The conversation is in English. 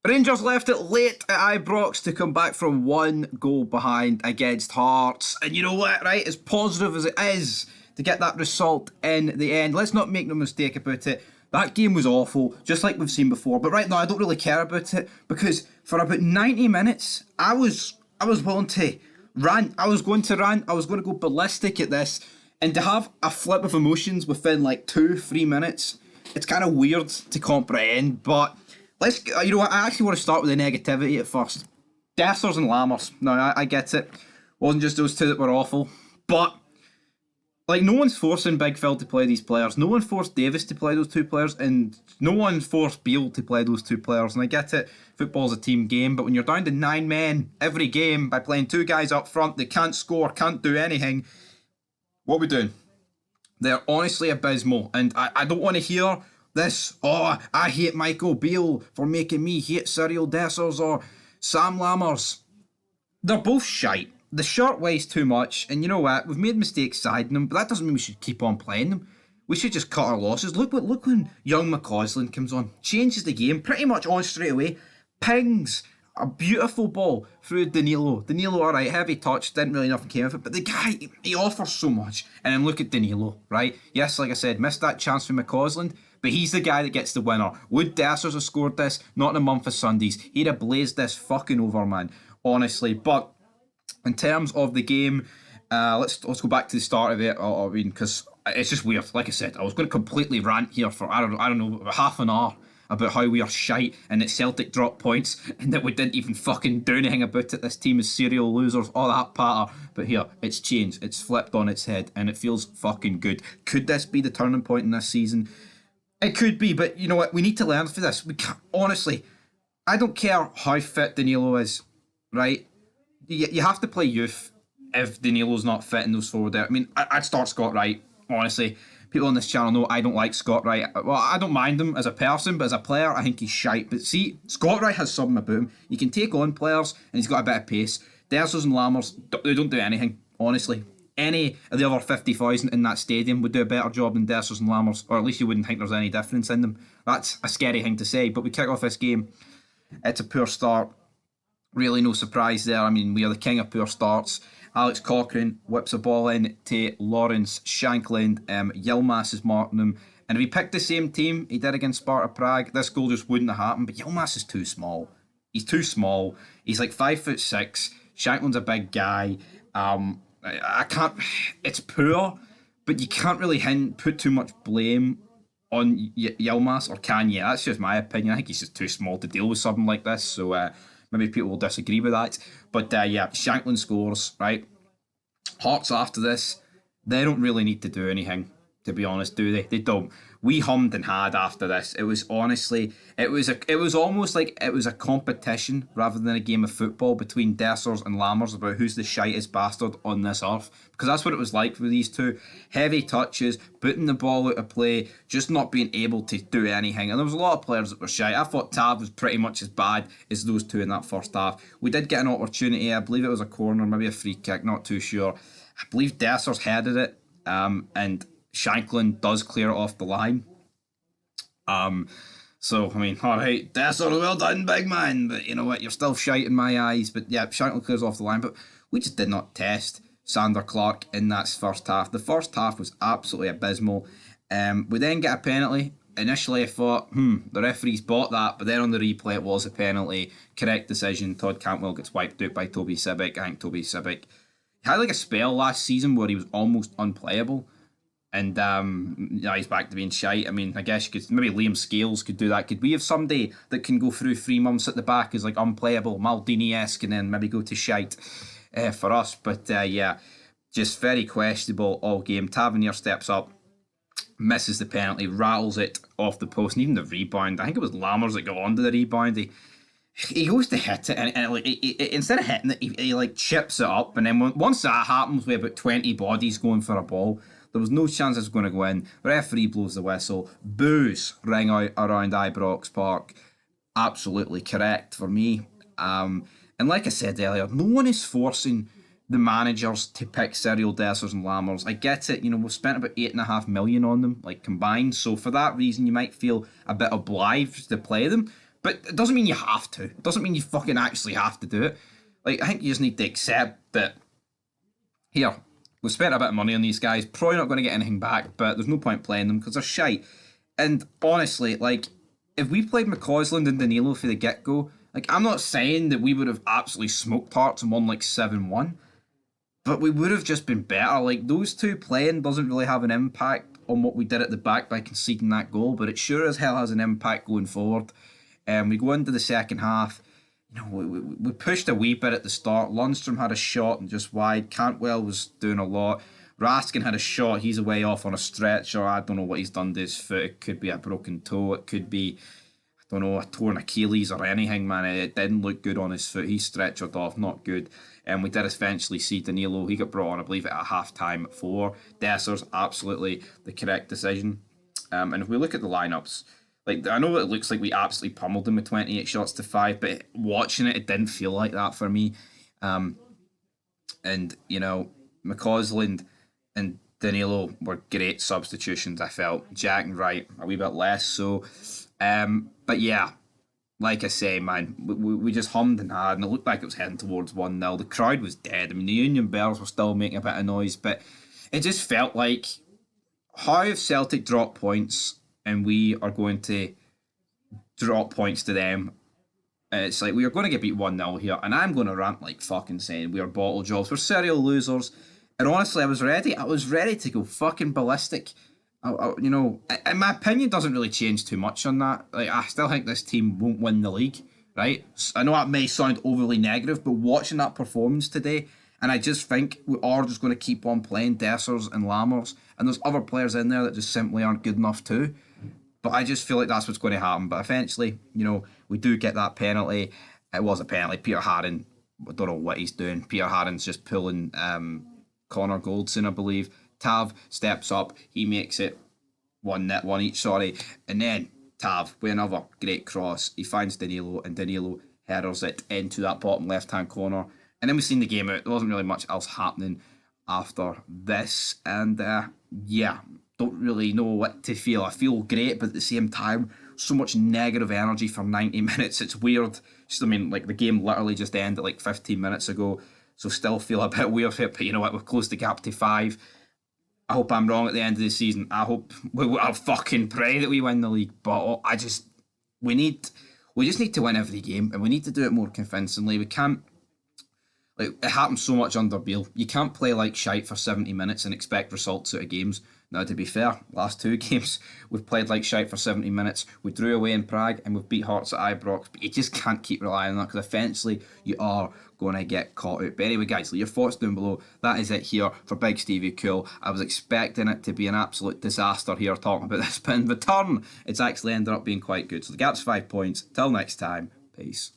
Rangers left it late at Ibrox to come back from 1 goal behind against Hearts. And you know what, right? As positive as it is to get that result in the end, let's not make no mistake about it. That game was awful, just like we've seen before. But right now, I don't really care about it because for about 90 minutes, I was willing to rant. I was going to rant. I was going to go ballistic at this. And to have a flip of emotions within like 2-3 minutes, it's kind of weird to comprehend. But you know what, I actually want to start with the negativity at first. Dessers and Lammers. Now, I get it. Wasn't just those two that were awful. But like, no one's forcing Big Phil to play these players. No one forced Davis to play those two players, and no one forced Beale to play those two players. And I get it, football's a team game, but when you're down to 9 men every game by playing 2 guys up front that can't score, can't do anything, what are we doing? They're honestly abysmal, and I don't want to hear this, I hate Michael Beale for making me hate Cyril Dessers or Sam Lammers. They're both shite. The shirt weighs too much, and you know what? We've made mistakes siding them, but that doesn't mean we should keep on playing them. We should just cut our losses. Look when young McCausland comes on, changes the game pretty much on straight away, pings a beautiful ball through Danilo. Danilo, alright, heavy touch, didn't really nothing came of it, but the guy, he offers so much. And then look at Danilo, right? Yes, like I said, missed that chance from McCausland, but he's the guy that gets the winner. Would Dessers have scored this? Not in a month of Sundays. He'd have blazed this fucking over, man. Honestly. But in terms of the game, let's go back to the start of it. I mean, because it's just weird. Like I said, I was going to completely rant here for I don't know, about half an hour about how we are shite and that Celtic dropped points and that we didn't even fucking do anything about it. This team is serial losers, all that patter. But here, it's changed. It's flipped on its head and it feels fucking good. Could this be the turning point in this season? It could be, but you know what? We need to learn for this. We can't, honestly, I don't care how fit Danilo is, right? You have to play youth if Danilo's not fit in those forward there. I mean, I'd start Scott Wright, honestly. People on this channel know I don't like Scott Wright. Well, I don't mind him as a person, but as a player, I think he's shite. But see, Scott Wright has something about him. He can take on players, and he's got a bit of pace. Dessers and Lammers, they don't do anything, honestly. Any of the other 50,000 in that stadium would do a better job than Dessers and Lammers, or at least you wouldn't think there's any difference in them. That's a scary thing to say, but we kick off this game. It's a poor start. Really no surprise there. I mean, we are the king of poor starts. Alex Cochrane whips a ball in to Lawrence Shankland. Yilmaz is marking him. And if he picked the same team he did against Sparta Prague, this goal just wouldn't have happened. But Yilmaz is too small. He's too small. He's like 5'6". Shankland's a big guy. I can't... It's poor, but you can't really put too much blame on Yilmaz, or can you? That's just my opinion. I think he's just too small to deal with something like this. So... maybe people will disagree with that. But yeah, Shankland scores, right? Hearts after this, they don't really need to do anything, to be honest, do they? They don't. We hummed and had after this. It was honestly, it was almost like it was a competition rather than a game of football between Dessers and Lammers about who's the shitest bastard on this earth. Because that's what it was like with these two. Heavy touches, putting the ball out of play, just not being able to do anything. And there was a lot of players that were shite. I thought Tav was pretty much as bad as those two in that first half. We did get an opportunity. I believe it was a corner, maybe a free kick, not too sure. I believe Dessers headed it, and Shankland does clear it off the line. So, I mean, alright, Dessers, well done, big man. But you know what, you're still shite in my eyes. But yeah, Shankland clears off the line. But we just did not test Sander Clark in that first half. The first half was absolutely abysmal. We then get a penalty. Initially, I thought, the referees bought that. But then on the replay, it was a penalty. Correct decision. Todd Cantwell gets wiped out by Toby Sibbick. I think Toby Sibbick had like a spell last season where he was almost unplayable. And yeah, he's back to being shite. I mean, I guess you could, maybe Liam Scales could do that. Could we have somebody that can go through 3 months at the back as like unplayable, Maldini-esque, and then maybe go to shite for us? But yeah, just very questionable all game. Tavernier steps up, misses the penalty, rattles it off the post, and even the rebound. I think it was Lammers that got onto the rebound. He goes to hit it, and like, instead of hitting it, he like chips it up. And then once that happens, with about 20 bodies going for a ball, there was no chance it was going to go in. The referee blows the whistle. Boos ring out around Ibrox Park. Absolutely correct for me. And like I said earlier, no one is forcing the managers to pick Cyril Dessers and Lammers. I get it, you know, we've spent about 8.5 million on them, like combined. So for that reason, you might feel a bit obliged to play them. But it doesn't mean you have to. It doesn't mean you fucking actually have to do it. Like, I think you just need to accept that, here, we've spent a bit of money on these guys, probably not going to get anything back, but there's no point playing them because they're shite. And honestly, like, if we played McCausland and Danilo for the get-go, like, I'm not saying that we would have absolutely smoked Hearts and won like 7-1, but we would have just been better. Like, those two playing doesn't really have an impact on what we did at the back by conceding that goal, but it sure as hell has an impact going forward. We go into the second half. You know, we pushed a wee bit at the start. Lundstrom had a shot and just wide. Cantwell was doing a lot. Raskin had a shot. He's away off on a stretcher. I don't know what he's done to his foot. It could be a broken toe. It could be, I don't know, a torn Achilles or anything, man. It didn't look good on his foot. He stretchered off. Not good. And we did eventually see Danilo. He got brought on, I believe, at half-time at 4. Desser's absolutely the correct decision. And if we look at the lineups, like, I know it looks like we absolutely pummeled them with 28 shots to 5, but watching it, it didn't feel like that for me. And, you know, McCausland and Danilo were great substitutions, I felt. Jack and Wright, a wee bit less so. But yeah, like I say, man, we just hummed and had, and it looked like it was heading towards 1-0. The crowd was dead. I mean, the Union Bells were still making a bit of noise, but it just felt like, how if Celtic drop points and we are going to drop points to them? And it's like, we are going to get beat 1-0 here, and I'm going to rant like fucking saying we are bottle jobs, we're serial losers. And honestly, I was ready to go fucking ballistic. You know, in my opinion, doesn't really change too much on that. Like, I still think this team won't win the league, right? I know that may sound overly negative, but watching that performance today, and I just think we are just going to keep on playing Dessers and Lammers, and there's other players in there that just simply aren't good enough too. But I just feel like that's what's going to happen. But eventually, you know, we do get that penalty. It was a penalty. Peter Haddon, I don't know what he's doing. Peter Haddon's just pulling Connor Goldson, I believe. Tav steps up. He makes it 1 each, sorry. And then Tav, with another great cross, he finds Danilo, and Danilo headers it into that bottom left-hand corner. And then we've seen the game out. There wasn't really much else happening after this. And yeah, don't really know what to feel. I feel great, but at the same time, so much negative energy for 90 minutes. It's weird. Just, I mean, like, the game literally just ended like 15 minutes ago, so still feel a bit weird here. But you know what? We've closed the gap to 5. I hope I'm wrong at the end of the season. I'll fucking pray that we win the league. But we just need to win every game, and we need to do it more convincingly. We can't. Like, it happens so much under Beale. You can't play like shite for 70 minutes and expect results out of games. Now, to be fair, last 2 games, we've played like shite for 70 minutes. We drew away in Prague and we've beat Hearts at Ibrox. But you just can't keep relying on that, because eventually you are going to get caught out. But anyway, guys, leave your thoughts down below. That is it here for Big Stevie Cool. I was expecting it to be an absolute disaster here talking about this, but in return, it's actually ended up being quite good. So the gap's 5 points. Till next time, peace.